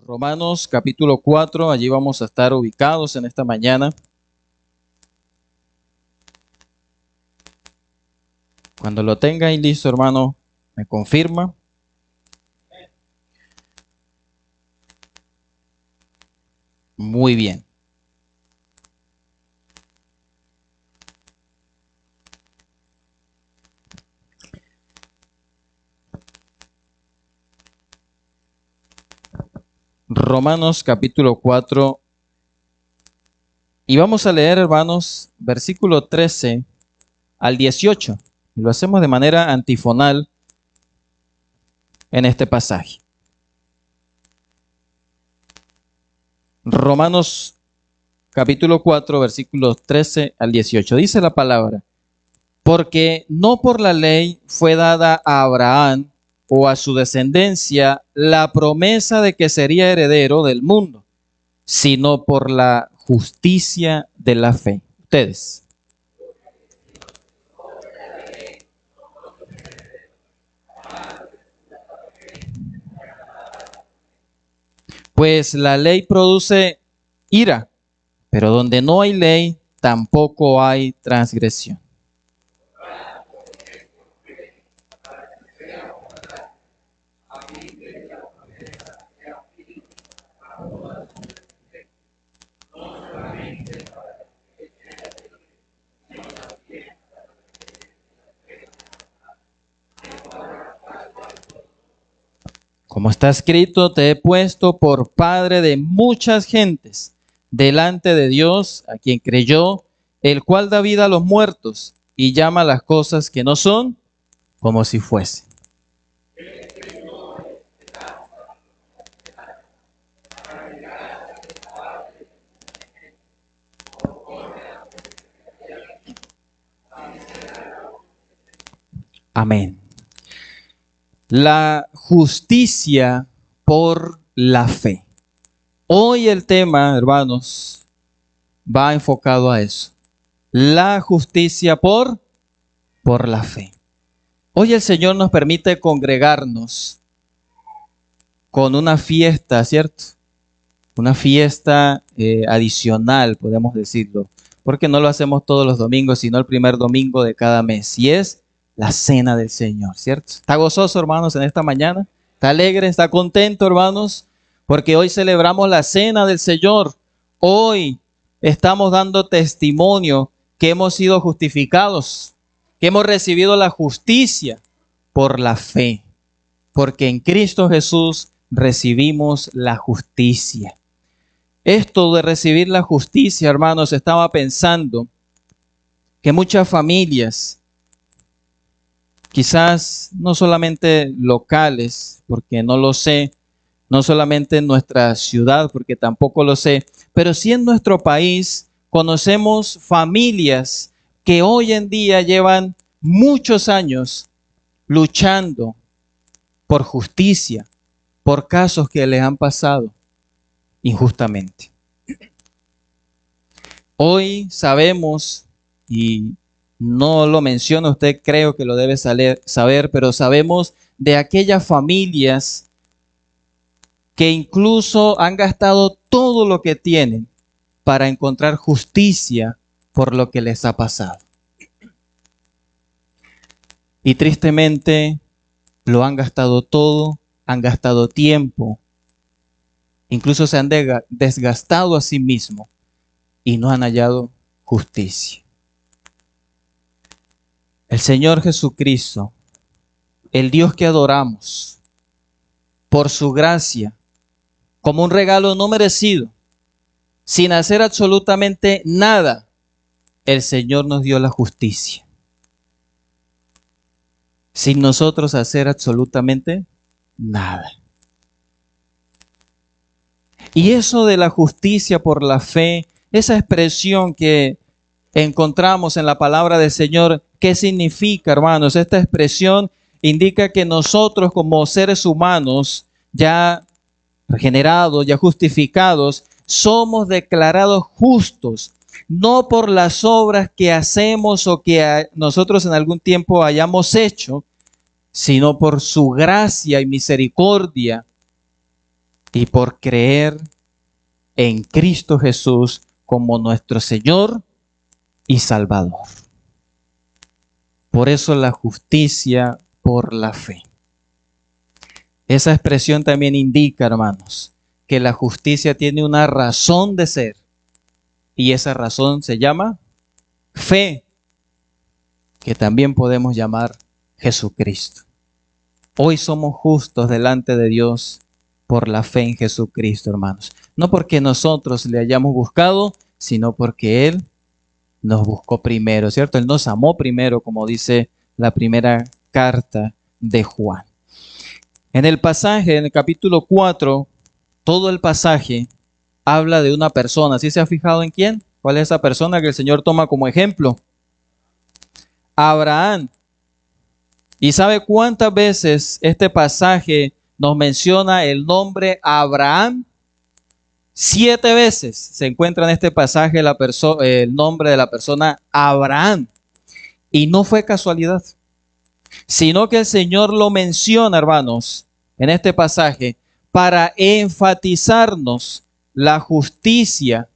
Romanos capítulo 4, allí vamos a estar ubicados en esta mañana. Cuando lo tenga ahí listo, hermano, me confirma. Muy bien. Romanos capítulo 4. Y vamos a leer, hermanos, versículo 13 al 18. Y lo hacemos de manera antifonal en este pasaje. Romanos capítulo 4, versículos 13 al 18. Dice la palabra: porque no por la ley fue dada a Abraham o a su descendencia la promesa de que sería heredero del mundo, sino por la justicia de la fe. Ustedes. Pues la ley produce ira, pero donde no hay ley, tampoco hay transgresión. Como está escrito, te he puesto por padre de muchas gentes delante de Dios, a quien creyó, el cual da vida a los muertos y llama las cosas que no son como si fuesen. Amén. La justicia por la fe. Hoy el tema, hermanos, va enfocado a eso. La justicia por la fe. Hoy el Señor nos permite congregarnos con una fiesta, ¿cierto? Una fiesta adicional, podemos decirlo, porque no lo hacemos todos los domingos, sino el primer domingo de cada mes, y es la cena del Señor, ¿cierto? ¿Está gozoso, hermanos, en esta mañana? ¿Está alegre? ¿Está contento, hermanos? Porque hoy celebramos la cena del Señor. Hoy estamos dando testimonio que hemos sido justificados, que hemos recibido la justicia por la fe, porque en Cristo Jesús recibimos la justicia. Esto de recibir la justicia, hermanos, estaba pensando que muchas familias, quizás no solamente locales, porque no lo sé, no solamente en nuestra ciudad, porque tampoco lo sé, pero sí en nuestro país conocemos familias que hoy en día llevan muchos años luchando por justicia, por casos que les han pasado injustamente. Hoy sabemos, y no lo menciona usted, creo que lo debe saber, pero sabemos de aquellas familias que incluso han gastado todo lo que tienen para encontrar justicia por lo que les ha pasado. Y tristemente lo han gastado todo, han gastado tiempo, incluso se han desgastado a sí mismos y no han hallado justicia. El Señor Jesucristo, el Dios que adoramos, por su gracia, como un regalo no merecido, sin hacer absolutamente nada, el Señor nos dio la justicia. Sin nosotros hacer absolutamente nada. Y eso de la justicia por la fe, esa expresión que encontramos en la palabra del Señor, ¿qué significa, hermanos? Esta expresión indica que nosotros como seres humanos, ya regenerados, ya justificados, somos declarados justos, no por las obras que hacemos o que nosotros en algún tiempo hayamos hecho, sino por su gracia y misericordia y por creer en Cristo Jesús como nuestro Señor y Salvador. Por eso la justicia por la fe. Esa expresión también indica, hermanos, que la justicia tiene una razón de ser. Y esa razón se llama fe, que también podemos llamar Jesucristo. Hoy somos justos delante de Dios por la fe en Jesucristo, hermanos. No porque nosotros le hayamos buscado, sino porque Él nos buscó primero, ¿cierto? Él nos amó primero, como dice la primera carta de Juan. En el pasaje, en el capítulo 4, todo el pasaje habla de una persona. ¿Sí se ha fijado en quién? ¿Cuál es esa persona que el Señor toma como ejemplo? Abraham. ¿Y sabe cuántas veces este pasaje nos menciona el nombre Abraham? 7 veces se encuentra en este pasaje el nombre de la persona Abraham. Y no fue casualidad, sino que el Señor lo menciona, hermanos, en este pasaje para enfatizarnos la justicia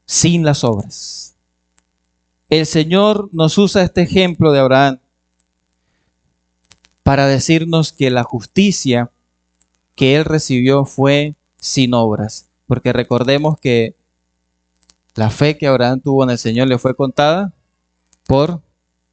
sin las obras. El Señor nos usa este ejemplo de Abraham para decirnos que la justicia que él recibió fue sin obras. Porque recordemos que la fe que Abraham tuvo en el Señor le fue contada por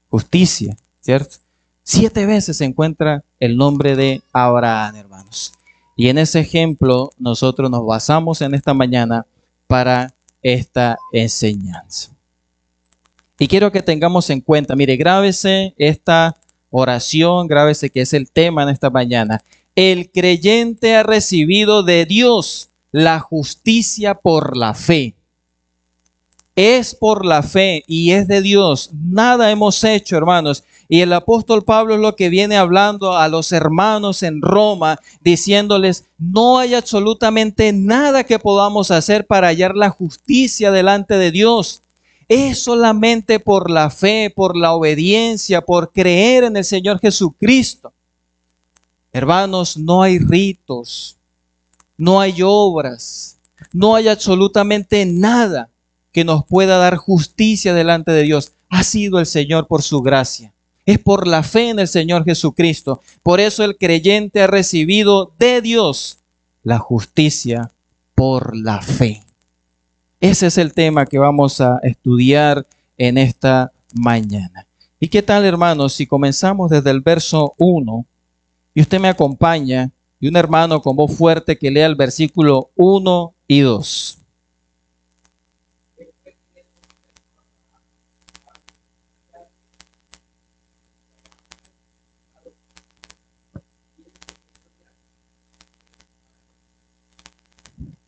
justicia, ¿cierto? 7 veces se encuentra el nombre de Abraham, hermanos. Y en ese ejemplo nosotros nos basamos en esta mañana para esta enseñanza. Y quiero que tengamos en cuenta, mire, grábese esta oración, grábese que es el tema en esta mañana. El creyente ha recibido de Dios la justicia por la fe. Es por la fe y es de Dios. Nada hemos hecho, hermanos. Y el apóstol Pablo es lo que viene hablando a los hermanos en Roma, diciéndoles, no hay absolutamente nada que podamos hacer para hallar la justicia delante de Dios. Es solamente por la fe, por la obediencia, por creer en el Señor Jesucristo. Hermanos, no hay ritos, no hay obras, no hay absolutamente nada que nos pueda dar justicia delante de Dios. Ha sido el Señor por su gracia. Es por la fe en el Señor Jesucristo. Por eso el creyente ha recibido de Dios la justicia por la fe. Ese es el tema que vamos a estudiar en esta mañana. ¿Y qué tal, hermanos, si comenzamos desde el verso 1 y usted me acompaña y un hermano con voz fuerte que lea el versículo 1 y 2?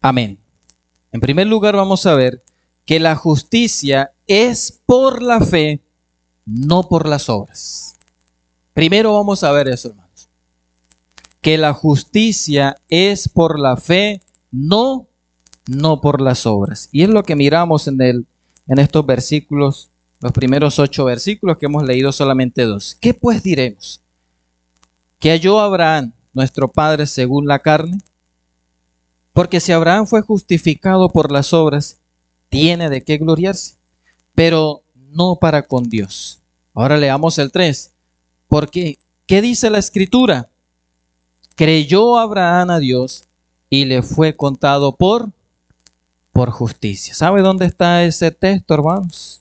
Amén. En primer lugar, vamos a ver que la justicia es por la fe, no por las obras. Primero vamos a ver eso, hermanos. Que la justicia es por la fe, no por las obras. Y es lo que miramos en estos versículos, los primeros 8 versículos que hemos leído solamente 2. ¿Qué pues diremos? ¿Que halló Abraham, nuestro padre, según la carne? Porque si Abraham fue justificado por las obras, tiene de qué gloriarse, pero no para con Dios. Ahora leamos el 3. Porque, ¿qué dice la Escritura? Creyó Abraham a Dios y le fue contado por justicia. ¿Sabe dónde está ese texto, hermanos?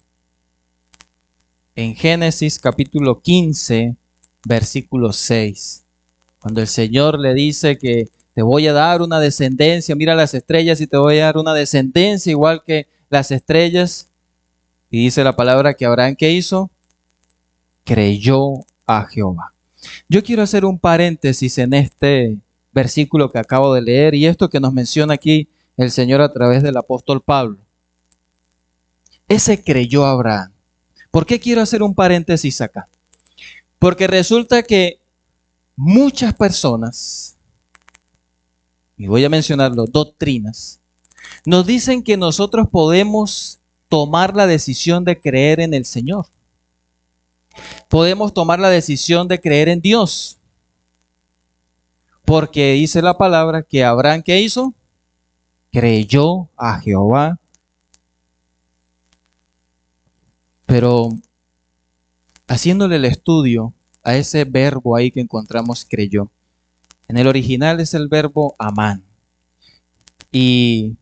En Génesis capítulo 15, versículo 6. Cuando el Señor le dice que te voy a dar una descendencia, mira las estrellas y te voy a dar una descendencia igual que las estrellas. Y dice la palabra que Abraham, ¿qué hizo? Creyó a Jehová. Yo quiero hacer un paréntesis en este versículo que acabo de leer y esto que nos menciona aquí el Señor a través del apóstol Pablo. Ese creyó a Abraham. ¿Por qué quiero hacer un paréntesis acá? Porque resulta que muchas personas, y voy a mencionarlo, doctrinas, nos dicen que nosotros podemos tomar la decisión de creer en el Señor. Podemos tomar la decisión de creer en Dios. Porque dice la palabra que Abraham, ¿qué hizo? Creyó a Jehová. Pero haciéndole el estudio a ese verbo ahí que encontramos, creyó. En el original es el verbo amán. Y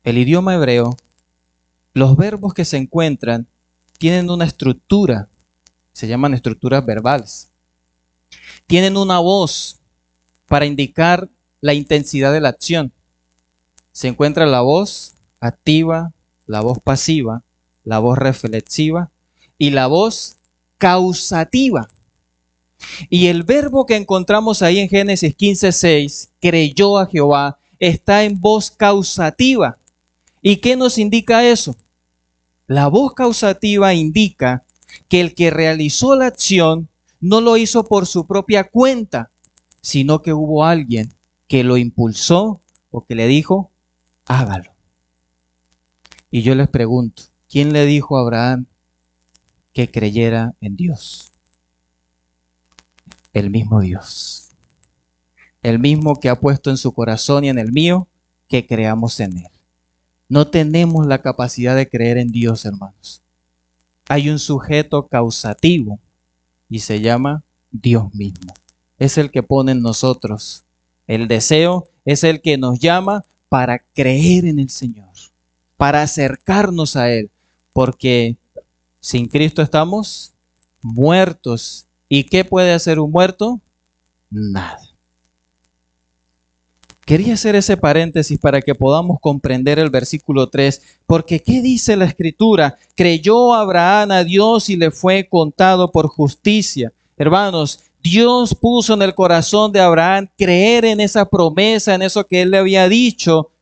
el idioma hebreo, los verbos que se encuentran tienen una estructura, se llaman estructuras verbales. Tienen una voz para indicar la intensidad de la acción. Se encuentra la voz activa, la voz pasiva, la voz reflexiva y la voz causativa. Y el verbo que encontramos ahí en Génesis 15:6, creyó a Jehová, está en voz causativa. ¿Y qué nos indica eso? La voz causativa indica que el que realizó la acción no lo hizo por su propia cuenta, sino que hubo alguien que lo impulsó o que le dijo, hágalo. Y yo les pregunto, ¿quién le dijo a Abraham que creyera en Dios? El mismo Dios. El mismo que ha puesto en su corazón y en el mío que creamos en Él. No tenemos la capacidad de creer en Dios, hermanos. Hay un sujeto causativo y se llama Dios mismo. Es el que pone en nosotros el deseo, es el que nos llama para creer en el Señor, para acercarnos a Él, porque sin Cristo estamos muertos. ¿Y qué puede hacer un muerto? Nada. Quería hacer ese paréntesis para que podamos comprender el versículo 3, porque ¿qué dice la Escritura? Creyó Abraham a Dios y le fue contado por justicia. Hermanos, Dios puso en el corazón de Abraham creer en esa promesa, en eso que él le había dicho,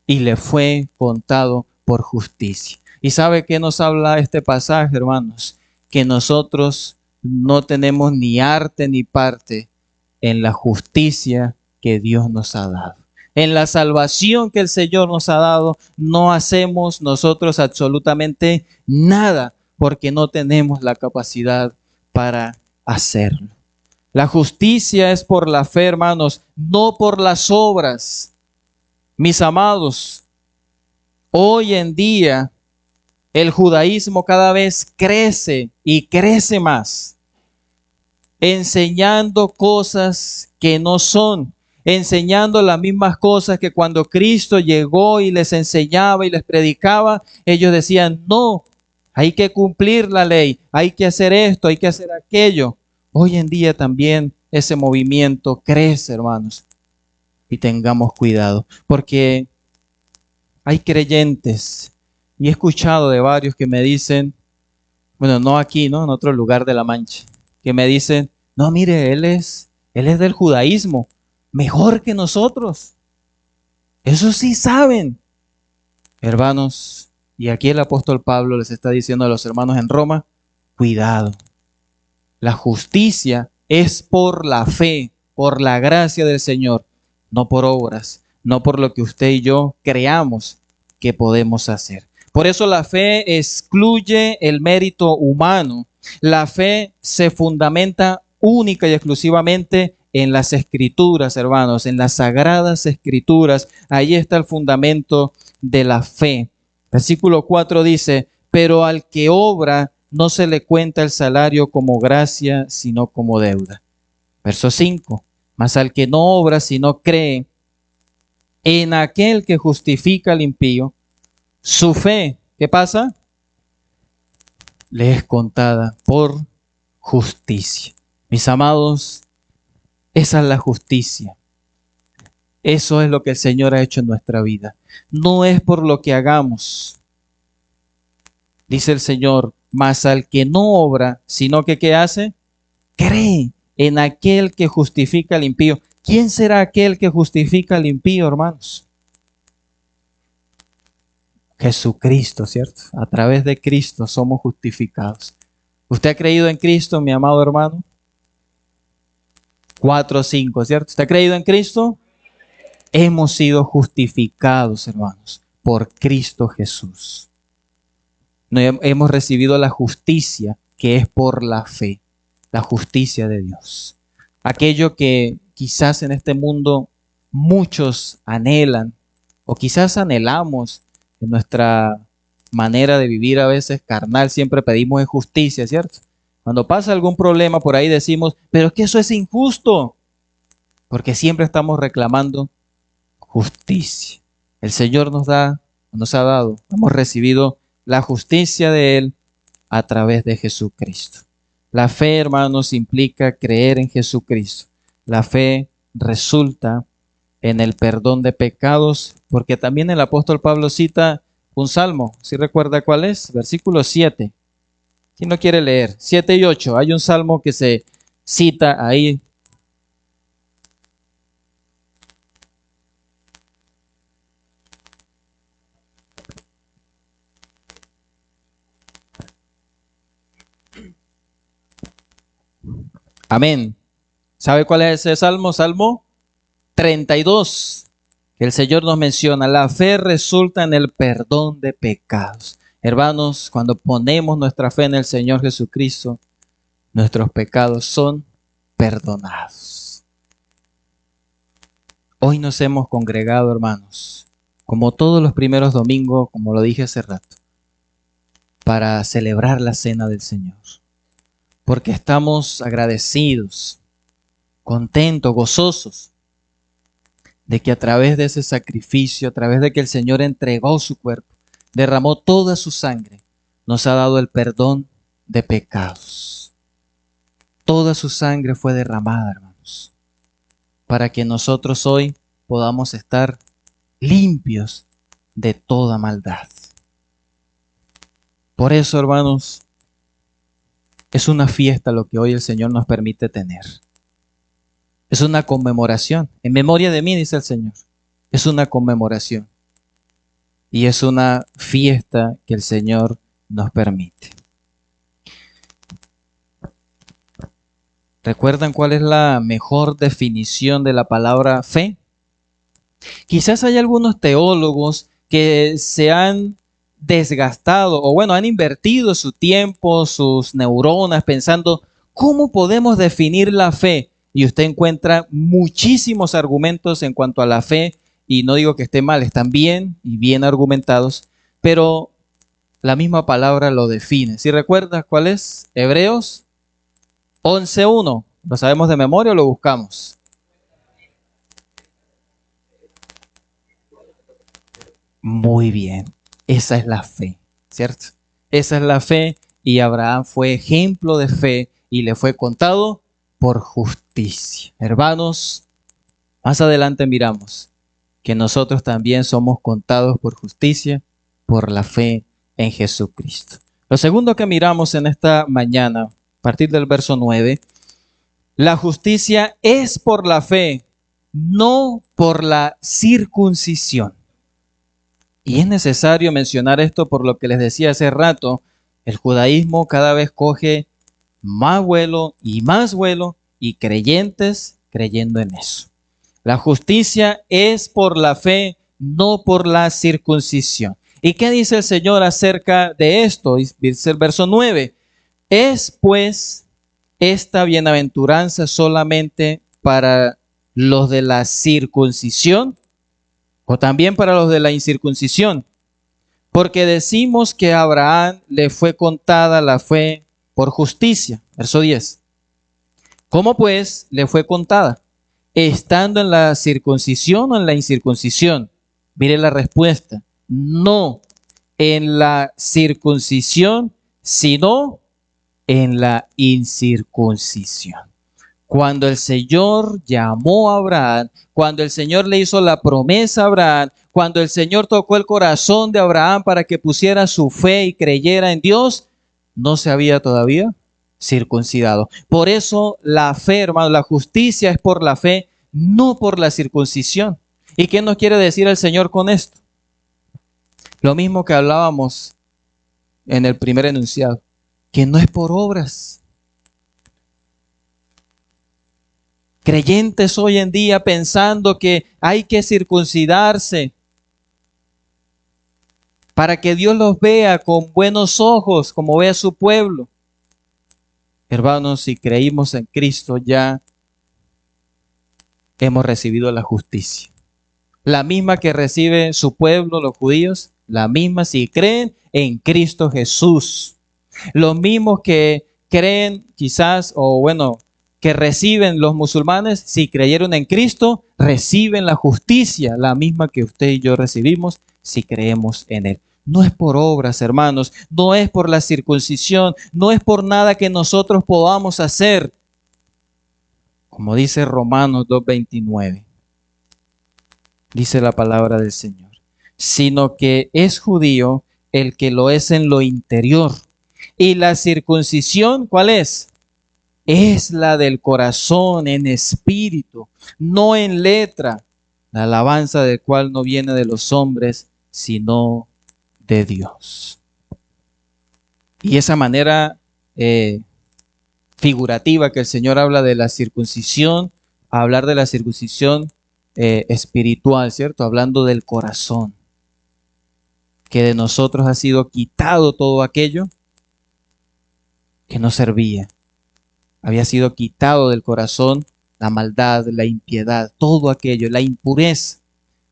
y le fue contado por justicia. ¿Y sabe qué nos habla este pasaje, hermanos? Que nosotros no tenemos ni arte ni parte en la justicia que Dios nos ha dado. En la salvación que el Señor nos ha dado, no hacemos nosotros absolutamente nada porque no tenemos la capacidad para hacerlo. La justicia es por la fe, hermanos, no por las obras. Mis amados, hoy en día el judaísmo cada vez crece y crece más, enseñando cosas que no son, enseñando las mismas cosas que cuando Cristo llegó y les enseñaba y les predicaba, ellos decían, no, hay que cumplir la ley, hay que hacer esto, hay que hacer aquello. Hoy en día también ese movimiento crece, hermanos, y tengamos cuidado, porque hay creyentes, y he escuchado de varios que me dicen, bueno, no aquí, ¿no? En otro lugar de La Mancha, que me dicen, no, mire, él es del judaísmo, mejor que nosotros. Eso sí saben. Hermanos, y aquí el apóstol Pablo les está diciendo a los hermanos en Roma, cuidado. La justicia es por la fe, por la gracia del Señor, no por obras, no por lo que usted y yo creamos que podemos hacer. Por eso la fe excluye el mérito humano. La fe se fundamenta única y exclusivamente en las Escrituras, hermanos, en las sagradas Escrituras. Ahí está el fundamento de la fe. Versículo 4 dice, pero al que obra no se le cuenta el salario como gracia, sino como deuda. Verso 5, mas al que no obra, sino cree en aquel que justifica al impío, su fe, ¿qué pasa? Le es contada por justicia. Mis amados, esa es la justicia. Eso es lo que el Señor ha hecho en nuestra vida. No es por lo que hagamos. Dice el Señor, mas al que no obra, sino que ¿qué hace? Cree en aquel que justifica al impío. ¿Quién será aquel que justifica al impío, hermanos? Jesucristo, ¿cierto? A través de Cristo somos justificados. ¿Usted ha creído en Cristo, mi amado hermano? 4:5, ¿cierto? ¿Usted ha creído en Cristo? Hemos sido justificados, hermanos, por Cristo Jesús. Hemos recibido la justicia que es por la fe, la justicia de Dios. aquello que quizás en este mundo muchos anhelan o quizás anhelamos en nuestra manera de vivir a veces carnal, siempre pedimos es justicia, ¿cierto? Cuando pasa algún problema por ahí decimos, pero es que eso es injusto, porque siempre estamos reclamando justicia. El Señor nos ha dado, hemos recibido la justicia de Él a través de Jesucristo. La fe, hermanos, implica creer en Jesucristo. La fe resulta en el perdón de pecados, porque también el apóstol Pablo cita un salmo, ¿sí recuerda cuál es? Versículo 7. ¿Quién no quiere leer? 7 y 8. Hay un salmo que se cita ahí. Amén. ¿Sabe cuál es ese salmo? Salmo 32. Que el Señor nos menciona, la fe resulta en el perdón de pecados. Hermanos, cuando ponemos nuestra fe en el Señor Jesucristo, nuestros pecados son perdonados. Hoy nos hemos congregado, hermanos, como todos los primeros domingos, como lo dije hace rato, para celebrar la cena del Señor. Porque estamos agradecidos, contentos, gozosos, de que a través de ese sacrificio, a través de que el Señor entregó su cuerpo, derramó toda su sangre, nos ha dado el perdón de pecados. Toda su sangre fue derramada, hermanos, para que nosotros hoy podamos estar limpios de toda maldad. Por eso, hermanos, es una fiesta lo que hoy el Señor nos permite tener. Es una conmemoración. En memoria de mí, dice el Señor. Es una conmemoración. Y es una fiesta que el Señor nos permite. ¿Recuerdan cuál es la mejor definición de la palabra fe? Quizás hay algunos teólogos que se han desgastado o bueno, han invertido su tiempo, sus neuronas pensando, ¿cómo podemos definir la fe? Y usted encuentra muchísimos argumentos en cuanto a la fe, y no digo que esté mal, están bien y bien argumentados, pero la misma palabra lo define. ¿Sí recuerdas cuál es? Hebreos 11:1. ¿Lo sabemos de memoria o lo buscamos? Muy bien, esa es la fe, ¿cierto? Esa es la fe, y Abraham fue ejemplo de fe y le fue contado por justicia. Hermanos, más adelante miramos que nosotros también somos contados por justicia por la fe en Jesucristo. Lo segundo que miramos en esta mañana, a partir del verso 9, la justicia es por la fe, no por la circuncisión. Y es necesario mencionar esto por lo que les decía hace rato, el judaísmo cada vez coge más vuelo y creyentes creyendo en eso. La justicia es por la fe, no por la circuncisión. ¿Y qué dice el Señor acerca de esto? Dice el verso 9. ¿Es pues esta bienaventuranza solamente para los de la circuncisión o también para los de la incircuncisión? Porque decimos que a Abraham le fue contada la fe por justicia. Verso 10. ¿Cómo pues le fue contada? ¿Estando en la circuncisión o en la incircuncisión? Mire la respuesta. No en la circuncisión, sino en la incircuncisión. Cuando el Señor llamó a Abraham, cuando el Señor le hizo la promesa a Abraham, cuando el Señor tocó el corazón de Abraham para que pusiera su fe y creyera en Dios, no se había todavía circuncidado. Por eso la fe, hermano, la justicia es por la fe, no por la circuncisión. ¿Y qué nos quiere decir el Señor con esto? Lo mismo que hablábamos en el primer enunciado, que no es por obras. Creyentes hoy en día pensando que hay que circuncidarse para que Dios los vea con buenos ojos, como ve a su pueblo. Hermanos, si creímos en Cristo ya hemos recibido la justicia. La misma que recibe su pueblo, los judíos, la misma si creen en Cristo Jesús. Los mismos que creen quizás, o bueno, que reciben los musulmanes, si creyeron en Cristo, reciben la justicia, la misma que usted y yo recibimos si creemos en Él. No es por obras, hermanos, no es por la circuncisión, no es por nada que nosotros podamos hacer. Como dice Romanos 2:29, dice la palabra del Señor, sino que es judío el que lo es en lo interior. Y la circuncisión, ¿cuál es? Es la del corazón, en espíritu, no en letra, la alabanza del cual no viene de los hombres, sino de Dios. Y esa manera figurativa que el Señor habla de la circuncisión, hablar de la circuncisión espiritual, ¿cierto? Hablando del corazón, que de nosotros ha sido quitado todo aquello que no servía. Había sido quitado del corazón la maldad, la impiedad, todo aquello, la impureza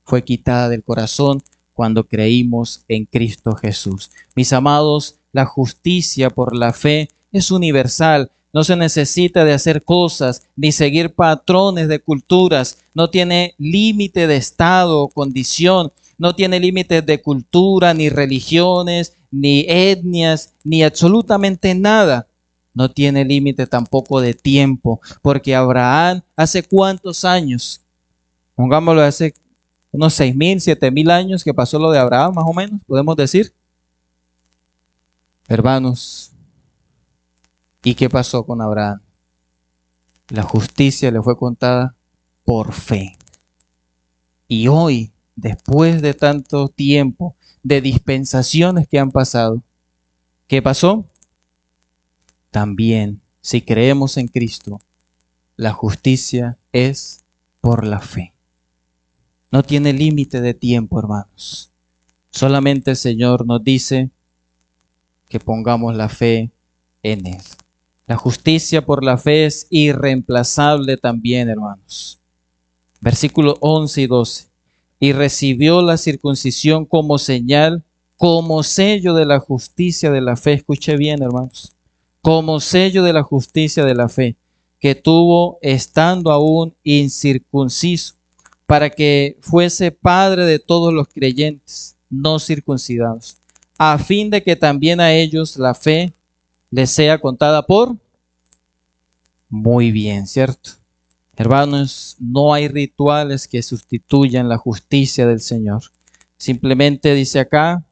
fue quitada del corazón cuando creímos en Cristo Jesús. Mis amados, la justicia por la fe es universal. No se necesita de hacer cosas ni seguir patrones de culturas. No tiene límite de estado o condición. No tiene límites de cultura, ni religiones, ni etnias, ni absolutamente nada. No tiene límite tampoco de tiempo, porque Abraham, ¿hace cuántos años? Pongámoslo, hace unos 6.000, 7.000 años que pasó lo de Abraham, más o menos, podemos decir. Hermanos, ¿y qué pasó con Abraham? La justicia le fue contada por fe. Y hoy, después de tanto tiempo, de dispensaciones que han pasado, ¿qué pasó? También, si creemos en Cristo, la justicia es por la fe. No tiene límite de tiempo, hermanos. Solamente el Señor nos dice que pongamos la fe en Él. La justicia por la fe es irreemplazable también, hermanos. Versículos 11 y 12. Y recibió la circuncisión como señal, como sello de la justicia de la fe. Escuche bien, hermanos. Como sello de la justicia de la fe, que tuvo estando aún incircunciso, para que fuese padre de todos los creyentes no circuncidados, a fin de que también a ellos la fe les sea contada por muy bien, ¿cierto? Hermanos, no hay rituales que sustituyan la justicia del Señor. Simplemente dice acá,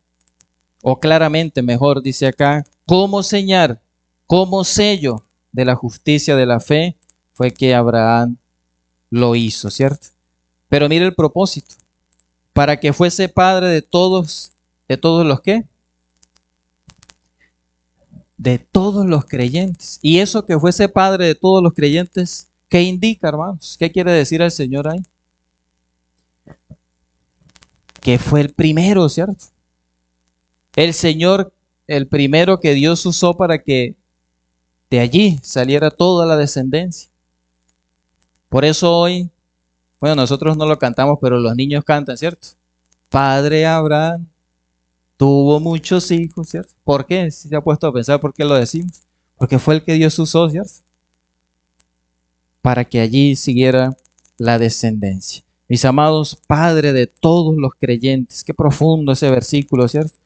o claramente mejor dice acá, como señal, como sello de la justicia de la fe, fue que Abraham lo hizo, ¿cierto? Pero mire el propósito, para que fuese padre de todos los ¿qué? De todos los creyentes. Y eso que fuese padre de todos los creyentes, ¿qué indica, hermanos? ¿Qué quiere decir el Señor ahí? Que fue el primero, ¿cierto? El Señor, el primero que Dios usó para que de allí saliera toda la descendencia. Por eso hoy, bueno, nosotros no lo cantamos, pero los niños cantan, ¿cierto? Padre Abraham tuvo muchos hijos, ¿cierto? ¿Por qué? Si se ha puesto a pensar por qué lo decimos. Porque fue el que Dios usó, ¿cierto? Para que allí siguiera la descendencia. Mis amados, Padre de todos los creyentes. Qué profundo ese versículo, ¿cierto?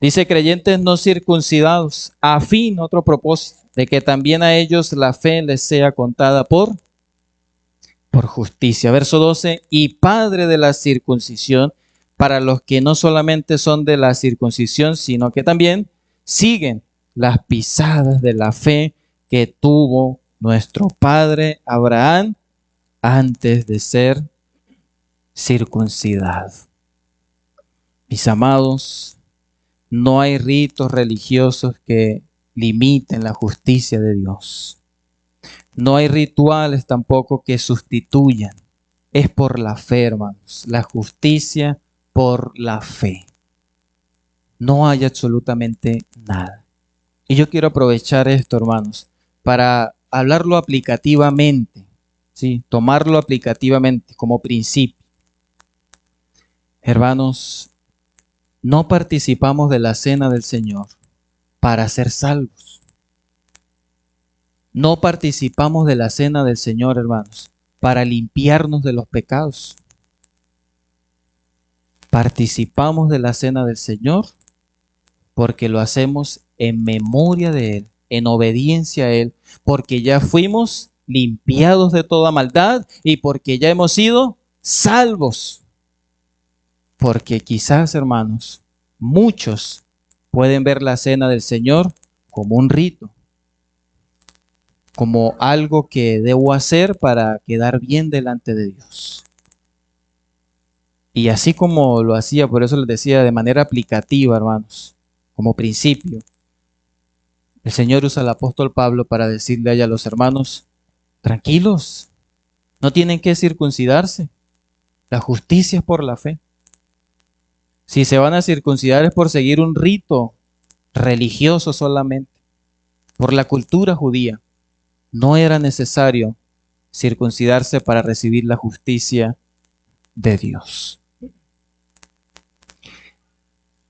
Dice creyentes no circuncidados, a fin, otro propósito, de que también a ellos la fe les sea contada por justicia. Verso 12, y Padre de la circuncisión, para los que no solamente son de la circuncisión, sino que también siguen las pisadas de la fe que tuvo nuestro padre Abraham antes de ser circuncidado. Mis amados, no hay ritos religiosos que limiten la justicia de Dios. No hay rituales tampoco que sustituyan. Es por la fe, hermanos. La justicia por la fe. No hay absolutamente nada. Y yo quiero aprovechar esto, hermanos, para hablarlo aplicativamente, ¿sí? Tomarlo aplicativamente como principio. Hermanos, no participamos de la cena del Señor para ser salvos. No participamos de la cena del Señor, hermanos, para limpiarnos de los pecados. Participamos de la cena del Señor porque lo hacemos en memoria de Él, en obediencia a Él, porque ya fuimos limpiados de toda maldad y porque ya hemos sido salvos. Porque quizás, hermanos, muchos pueden ver la cena del Señor como un rito, como algo que debo hacer para quedar bien delante de Dios. Y así como lo hacía, por eso les decía, de manera aplicativa, hermanos, como principio, el Señor usa al apóstol Pablo para decirle a los hermanos, tranquilos, no tienen que circuncidarse, la justicia es por la fe. Si se van a circuncidar es por seguir un rito religioso solamente, por la cultura judía. No era necesario circuncidarse para recibir la justicia de Dios.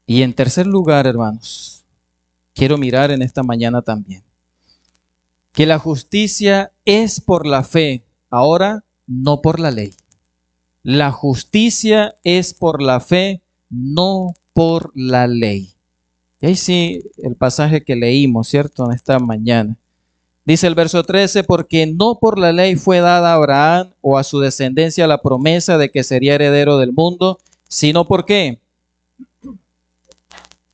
Y en tercer lugar, hermanos, quiero mirar en esta mañana también que la justicia es por la fe, ahora no por la ley. La justicia es por la fe, no por la ley. Y ahí sí, el pasaje que leímos, ¿cierto? En esta mañana. Dice el verso 13, porque no por la ley fue dada a Abraham o a su descendencia la promesa de que sería heredero del mundo, sino ¿por qué?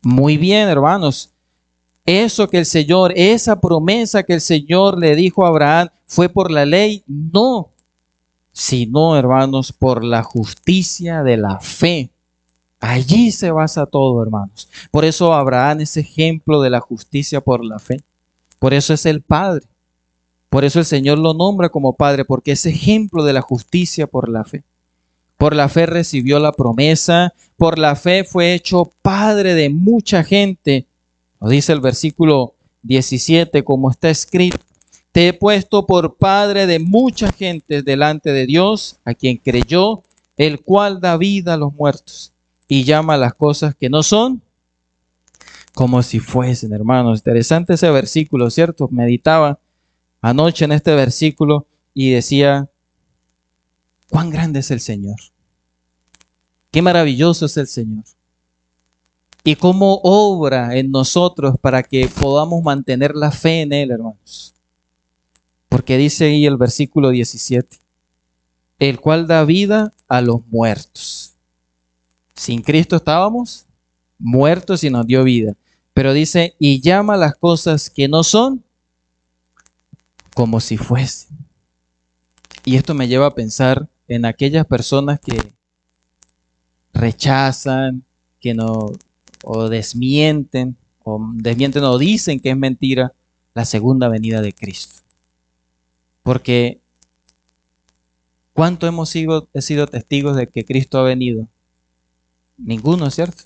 Muy bien, hermanos. Eso que el Señor, esa promesa que el Señor le dijo a Abraham, ¿fue por la ley? No, sino, hermanos, por la justicia de la fe. Allí se basa todo, hermanos. Por eso Abraham es ejemplo de la justicia por la fe. Por eso es el Padre. Por eso el Señor lo nombra como Padre, porque es ejemplo de la justicia por la fe. Por la fe recibió la promesa, por la fe fue hecho Padre de mucha gente. Lo dice el versículo 17, como está escrito. Te he puesto por Padre de mucha gente delante de Dios, a quien creyó, el cual da vida a los muertos y llama a las cosas que no son como si fuesen, hermanos. Interesante ese versículo, ¿cierto? Meditaba anoche en este versículo y decía, cuán grande es el Señor. Qué maravilloso es el Señor. Y cómo obra en nosotros para que podamos mantener la fe en Él, hermanos. Porque dice ahí el versículo 17, el cual da vida a los muertos. Sin Cristo estábamos muertos y nos dio vida. Pero dice, y llama las cosas que no son como si fuesen. Y esto me lleva a pensar en aquellas personas que rechazan, que no, o desmienten o dicen que es mentira la segunda venida de Cristo. Porque ¿cuánto hemos sido testigos de que Cristo ha venido? Ninguno, ¿cierto?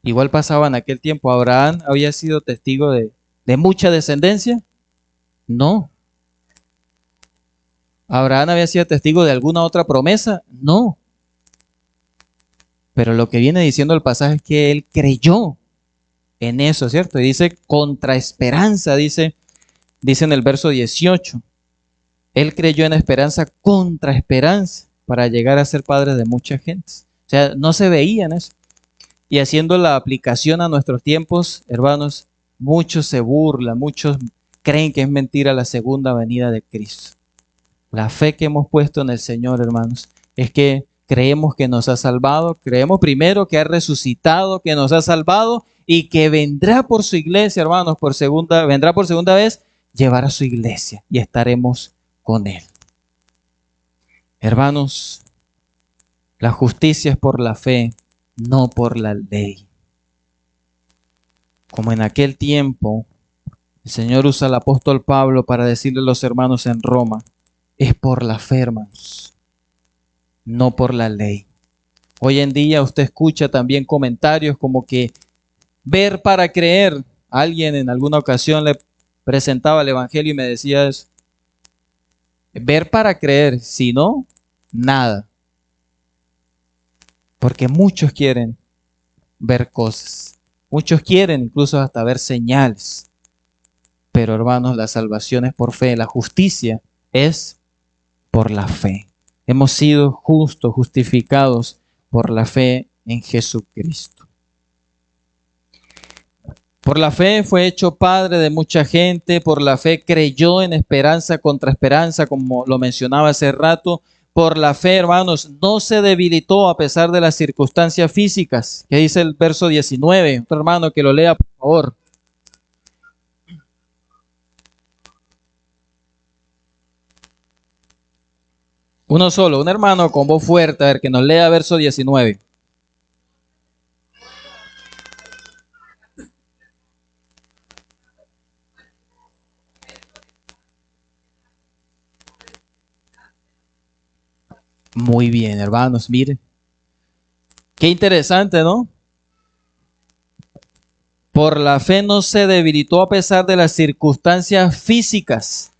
Igual pasaba en aquel tiempo. ¿Abraham había sido testigo de mucha descendencia? No. ¿Abraham había sido testigo de alguna otra promesa? No. Pero lo que viene diciendo el pasaje es que él creyó en eso, ¿cierto? Y dice contra esperanza, dice en el verso 18. Él creyó en esperanza contra esperanza para llegar a ser padre de mucha gente. O sea, no se veía en eso. Y haciendo la aplicación a nuestros tiempos, hermanos, muchos se burlan, muchos creen que es mentira la segunda venida de Cristo. La fe que hemos puesto en el Señor, hermanos, es que creemos que nos ha salvado, creemos primero que ha resucitado, que nos ha salvado y que vendrá por su iglesia, hermanos, vendrá por segunda vez, llevar a su iglesia y estaremos con Él. Hermanos, la justicia es por la fe, no por la ley. Como en aquel tiempo, el Señor usa al apóstol Pablo para decirle a los hermanos en Roma, es por la fe, hermanos, no por la ley. Hoy en día usted escucha también comentarios como que ver para creer. Alguien en alguna ocasión le presentaba el Evangelio y me decía eso. Ver para creer, si no, nada. Porque muchos quieren ver cosas. Muchos quieren incluso hasta ver señales. Pero hermanos, la salvación es por fe. La justicia es por la fe. Hemos sido justos, justificados por la fe en Jesucristo. Por la fe fue hecho padre de mucha gente, por la fe creyó en esperanza contra esperanza, como lo mencionaba hace rato. Por la fe, hermanos, no se debilitó a pesar de las circunstancias físicas, que dice el verso 19. Otro hermano que lo lea, por favor. Uno solo, un hermano con voz fuerte, a ver, que nos lea verso 19. Muy bien, hermanos, miren. Qué interesante, ¿no? Por la fe no se debilitó a pesar de las circunstancias físicas.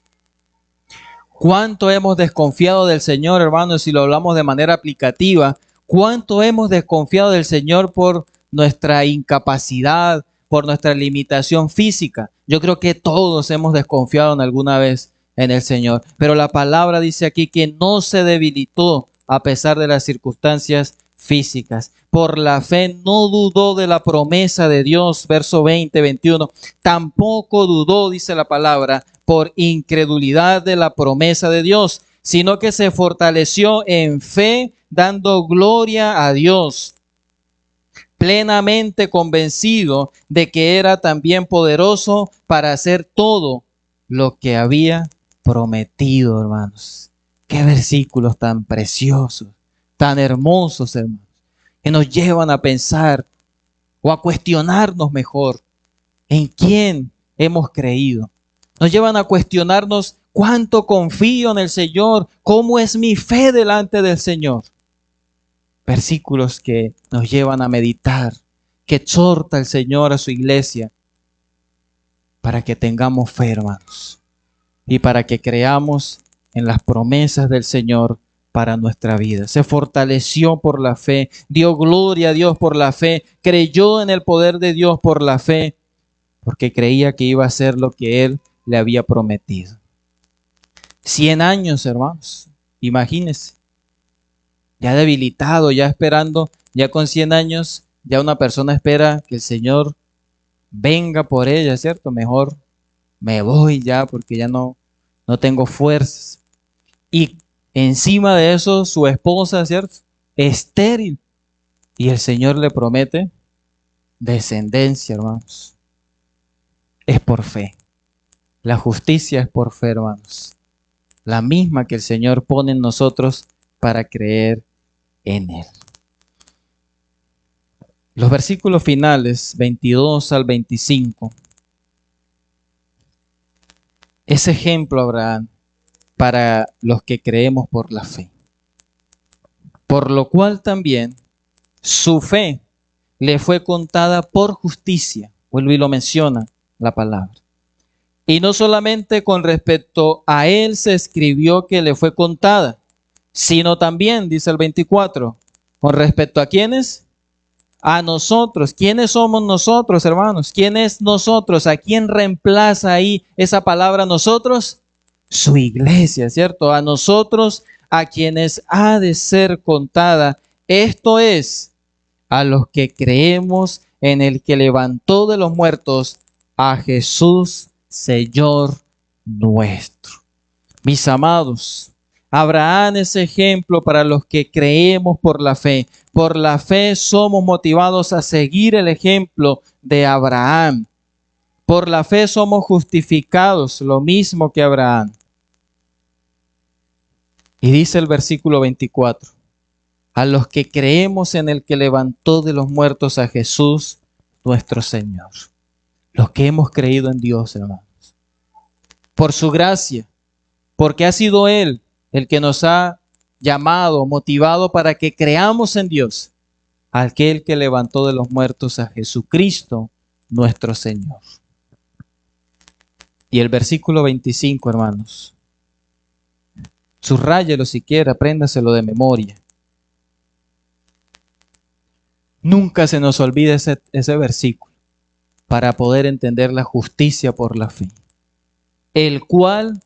¿Cuánto hemos desconfiado del Señor, hermanos, si lo hablamos de manera aplicativa? ¿Cuánto hemos desconfiado del Señor por nuestra incapacidad, por nuestra limitación física? Yo creo que todos hemos desconfiado en alguna vez en el Señor. Pero la palabra dice aquí que no se debilitó a pesar de las circunstancias físicas. Por la fe no dudó de la promesa de Dios, verso 20, 21. Tampoco dudó, dice la palabra, por incredulidad de la promesa de Dios, sino que se fortaleció en fe, dando gloria a Dios, plenamente convencido de que era también poderoso para hacer todo lo que había prometido, hermanos. Qué versículos tan preciosos, tan hermosos, hermanos, que nos llevan a pensar o a cuestionarnos mejor en quién hemos creído. Nos llevan a cuestionarnos cuánto confío en el Señor, cómo es mi fe delante del Señor. Versículos que nos llevan a meditar, que exhorta el Señor a su iglesia para que tengamos fe, hermanos, y para que creamos en las promesas del Señor para nuestra vida. Se fortaleció por la fe, dio gloria a Dios por la fe, creyó en el poder de Dios por la fe, porque creía que iba a hacer lo que Él le había prometido. 100 años, hermanos, imagínense, ya debilitado, ya esperando, ya con 100 años, ya una persona espera que el Señor venga por ella, ¿cierto? Mejor me voy ya porque ya no tengo fuerzas. Y encima de eso, su esposa, ¿cierto? Estéril. Y el Señor le promete descendencia, hermanos. Es por fe. La justicia es por fe, hermanos. La misma que el Señor pone en nosotros para creer en Él. Los versículos finales, 22 al 25. Es ejemplo, Abraham, para los que creemos por la fe. Por lo cual también su fe le fue contada por justicia. Vuelve y lo menciona la palabra. Y no solamente con respecto a él se escribió que le fue contada, sino también, dice el 24, con respecto a quiénes, a nosotros. ¿Quiénes somos nosotros, hermanos? ¿Quién es nosotros? ¿A quién reemplaza ahí esa palabra nosotros? Su iglesia, ¿cierto? A nosotros, a quienes ha de ser contada. Esto es, a los que creemos en el que levantó de los muertos a Jesús, Señor nuestro. Mis amados, Abraham es ejemplo para los que creemos por la fe. Por la fe somos motivados a seguir el ejemplo de Abraham. Por la fe somos justificados, lo mismo que Abraham. Y dice el versículo 24, a los que creemos en el que levantó de los muertos a Jesús, nuestro Señor. Los que hemos creído en Dios, hermanos. Por su gracia, porque ha sido Él el que nos ha llamado, motivado para que creamos en Dios, aquel que levantó de los muertos a Jesucristo, nuestro Señor. Y el versículo 25, hermanos, Subrayelo si quiere, apréndaselo de memoria. Nunca se nos olvide ese versículo para poder entender la justicia por la fe. El cual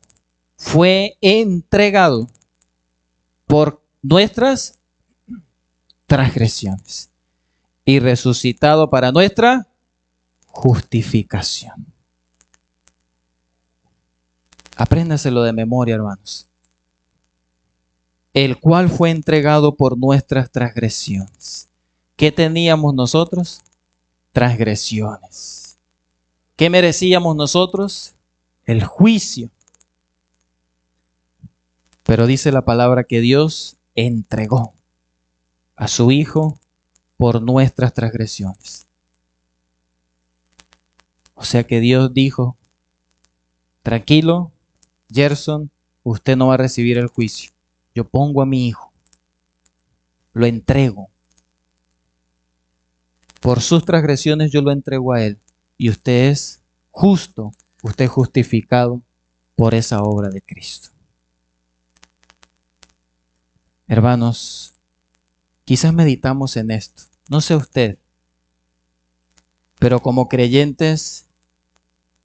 fue entregado por nuestras transgresiones y resucitado para nuestra justificación. Apréndaselo de memoria, hermanos. El cual fue entregado por nuestras transgresiones. ¿Qué teníamos nosotros? Transgresiones. ¿Qué merecíamos nosotros? El juicio. Pero dice la palabra que Dios entregó a su Hijo por nuestras transgresiones. O sea que Dios dijo, tranquilo, Gerson, usted no va a recibir el juicio. Yo pongo a mi Hijo, lo entrego. Por sus transgresiones yo lo entrego a Él. Y usted es justo, usted es justificado por esa obra de Cristo. Hermanos, quizás meditamos en esto. No sé usted, pero como creyentes,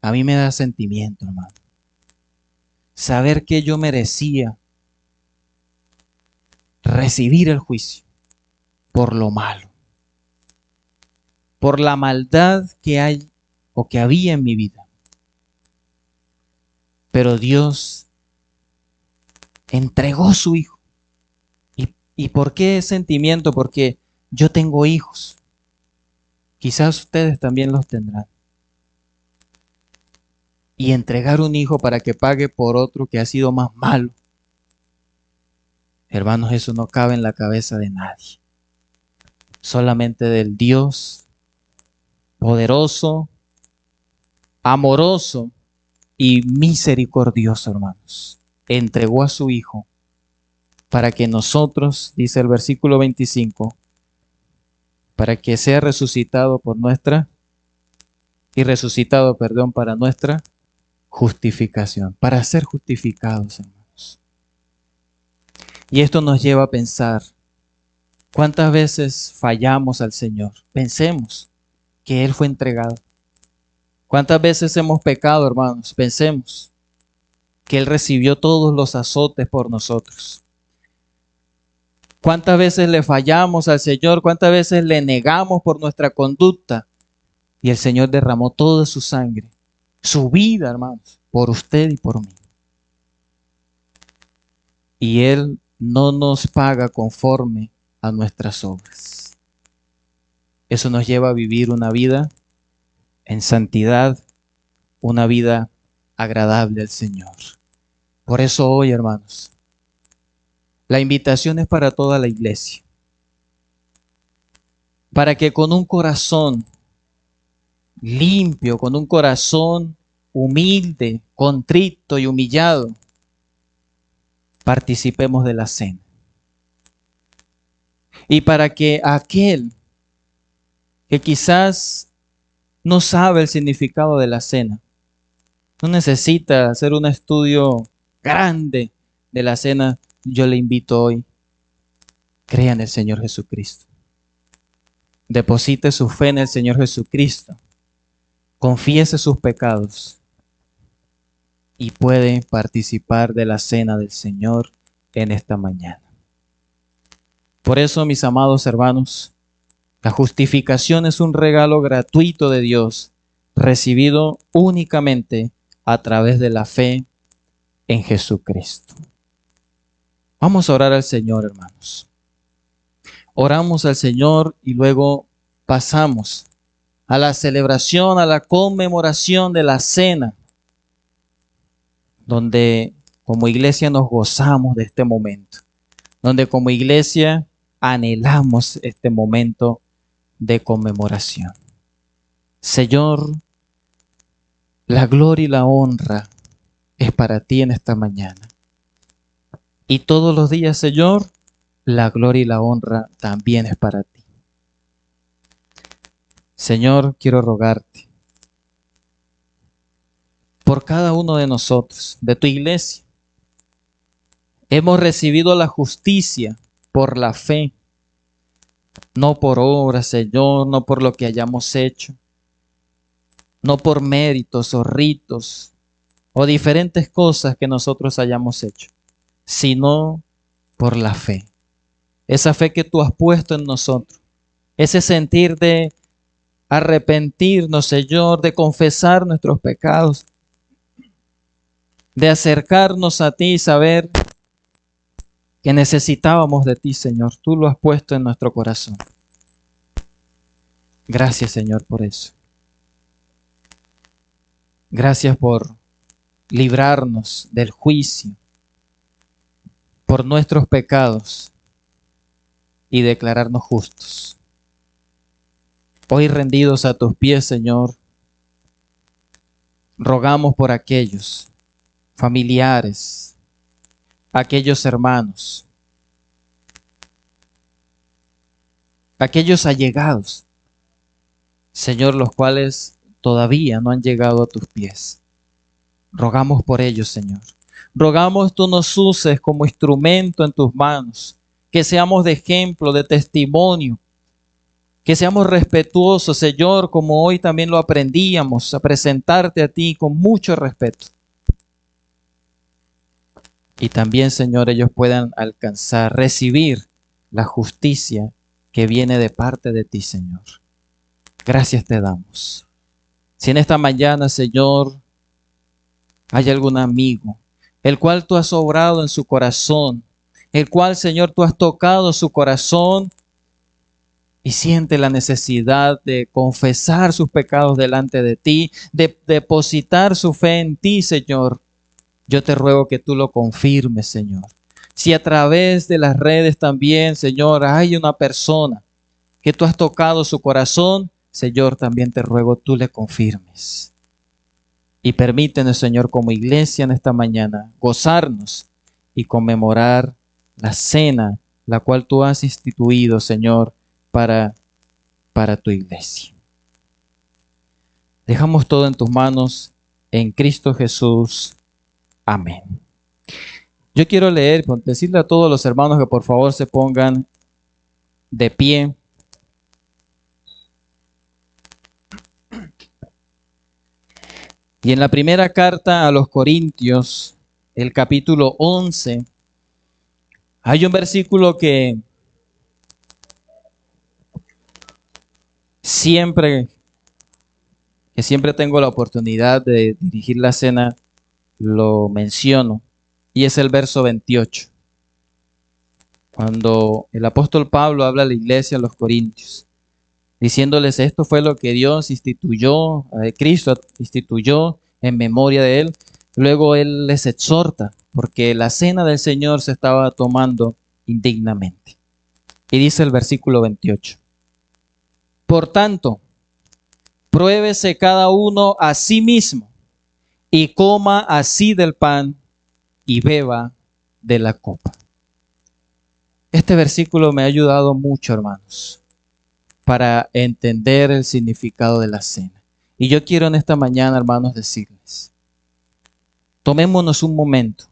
a mí me da sentimiento, hermano. Saber que yo merecía recibir el juicio por lo malo, por la maldad que hay o que había en mi vida. Pero Dios entregó su Hijo. ¿Y por qué sentimiento? Porque yo tengo hijos. Quizás ustedes también los tendrán. Y entregar un hijo para que pague por otro que ha sido más malo. Hermanos, eso no cabe en la cabeza de nadie. Solamente del Dios poderoso, amoroso y misericordioso, hermanos. Entregó a su Hijo para que nosotros, dice el versículo 25, para que sea resucitado por nuestra, y resucitado, perdón, para nuestra justificación, para ser justificados, hermanos. Y esto nos lleva a pensar, ¿cuántas veces fallamos al Señor? Pensemos que Él fue entregado. ¿Cuántas veces hemos pecado, hermanos? Pensemos que Él recibió todos los azotes por nosotros. ¿Cuántas veces le fallamos al Señor? ¿Cuántas veces le negamos por nuestra conducta? Y el Señor derramó toda su sangre, su vida, hermanos, por usted y por mí. Y Él no nos paga conforme a nuestras obras. Eso nos lleva a vivir una vida en santidad, una vida agradable al Señor. Por eso hoy, hermanos, la invitación es para toda la iglesia. Para que con un corazón limpio, con un corazón humilde, contrito y humillado, participemos de la cena. Y para que aquel que quizás no sabe el significado de la cena, no necesita hacer un estudio grande de la cena, yo le invito hoy, crea en el Señor Jesucristo. Deposite su fe en el Señor Jesucristo. Confiese sus pecados y puede participar de la cena del Señor en esta mañana. Por eso, mis amados hermanos, la justificación es un regalo gratuito de Dios, recibido únicamente a través de la fe en Jesucristo. Vamos a orar al Señor, hermanos. Oramos al Señor y luego pasamos a la celebración, a la conmemoración de la cena, donde como iglesia nos gozamos de este momento, donde como iglesia anhelamos este momento de conmemoración. Señor, la gloria y la honra es para ti en esta mañana. Y todos los días, Señor, la gloria y la honra también es para ti. Señor, quiero rogarte por cada uno de nosotros, de tu iglesia, Hemos recibido la justicia por la fe, no por obras, Señor, no por lo que hayamos hecho, no por méritos o ritos o diferentes cosas que nosotros hayamos hecho, sino por la fe. Esa fe que tú has puesto en nosotros, ese sentir de arrepentirnos, Señor, de confesar nuestros pecados, de acercarnos a ti y saber que necesitábamos de ti, Señor. Tú lo has puesto en nuestro corazón. Gracias, Señor, por eso. Gracias por librarnos del juicio, por nuestros pecados y declararnos justos. Hoy rendidos a tus pies, Señor, rogamos por aquellos familiares, aquellos hermanos, aquellos allegados, Señor, los cuales todavía no han llegado a tus pies. Rogamos por ellos, Señor. Rogamos tú nos uses como instrumento en tus manos, que seamos de ejemplo, de testimonio, que seamos respetuosos, Señor, como hoy también lo aprendíamos, a presentarte a ti con mucho respeto. Y también, Señor, ellos puedan alcanzar, recibir la justicia que viene de parte de ti, Señor. Gracias te damos. Si en esta mañana, Señor, hay algún amigo, el cual tú has obrado en su corazón, el cual, Señor, tú has tocado su corazón y siente la necesidad de confesar sus pecados delante de ti, de depositar su fe en ti, Señor, yo te ruego que tú lo confirmes, Señor. Si a través de las redes también, Señor, hay una persona que tú has tocado su corazón, Señor, también te ruego tú le confirmes. Y permítenos, Señor, como iglesia en esta mañana, gozarnos y conmemorar la cena, la cual tú has instituido, Señor, para tu iglesia. Dejamos todo en tus manos, en Cristo Jesús. Amén. Yo quiero leer, decirle a todos los hermanos que por favor se pongan de pie. Y en la primera carta a los Corintios, el capítulo 11, hay un versículo que siempre tengo la oportunidad de dirigir la cena, lo menciono, y es el verso 28. Cuando el apóstol Pablo habla a la iglesia, a los Corintios, diciéndoles esto fue lo que Dios instituyó, Cristo instituyó en memoria de él. Luego él les exhorta, porque la cena del Señor se estaba tomando indignamente. Y dice el versículo 28. Por tanto, pruébese cada uno a sí mismo y coma así del pan y beba de la copa. Este versículo me ha ayudado mucho, hermanos, para entender el significado de la cena. Y yo quiero en esta mañana, hermanos, decirles, tomémonos un momento,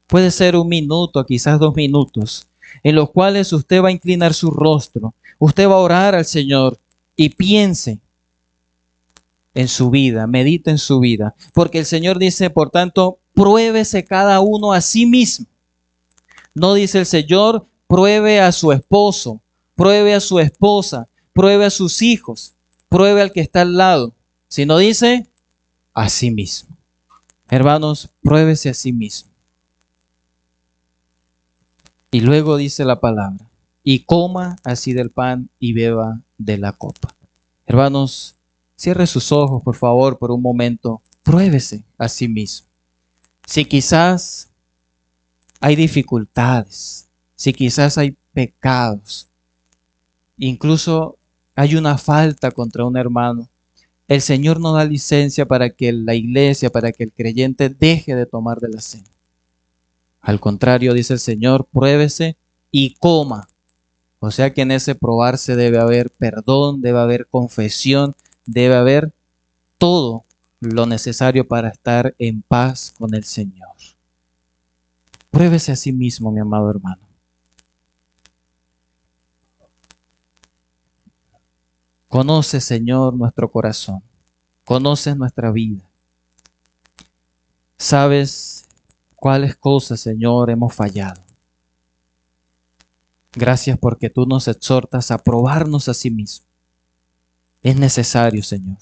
puede ser 1 minuto, quizás 2 minutos, en los cuales usted va a inclinar su rostro, usted va a orar al Señor y piense en su vida, medite en su vida, porque el Señor dice, por tanto, pruébese cada uno a sí mismo. No dice el Señor, pruebe a su esposo, pruebe a su esposa, pruebe a sus hijos, pruebe al que está al lado, sino dice a sí mismo. Hermanos, pruébese a sí mismo. Y luego dice la palabra, y coma así del pan y beba de la copa. Hermanos, cierre sus ojos, por favor, por un momento. Pruébese a sí mismo. Si quizás hay dificultades, si quizás hay pecados, incluso hay una falta contra un hermano, el Señor no da licencia para que la iglesia, para que el creyente deje de tomar de la cena. Al contrario, dice el Señor, pruébese y coma. O sea que en ese probarse debe haber perdón, debe haber confesión, debe haber todo lo necesario para estar en paz con el Señor. Pruébese a sí mismo, mi amado hermano. Conoce, Señor, nuestro corazón. Conoces nuestra vida. Sabes cuáles cosas, Señor, hemos fallado. Gracias porque tú nos exhortas a probarnos a sí mismo. Es necesario, Señor.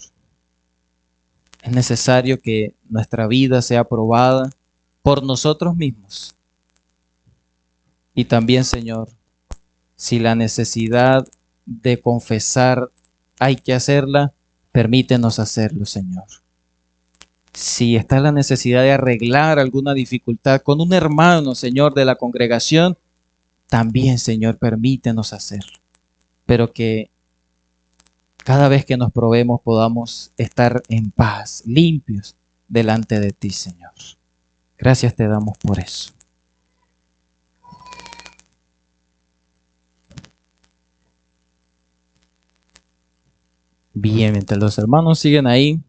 Es necesario que nuestra vida sea probada por nosotros mismos. Y también, Señor, si la necesidad de confesar hay que hacerla, permítenos hacerlo, Señor. Si está la necesidad de arreglar alguna dificultad con un hermano, Señor, de la congregación, también, Señor, permítenos hacerlo. Pero que cada vez que nos probemos podamos estar en paz, limpios delante de ti, Señor. Gracias te damos por eso. Bien, mientras los hermanos siguen ahí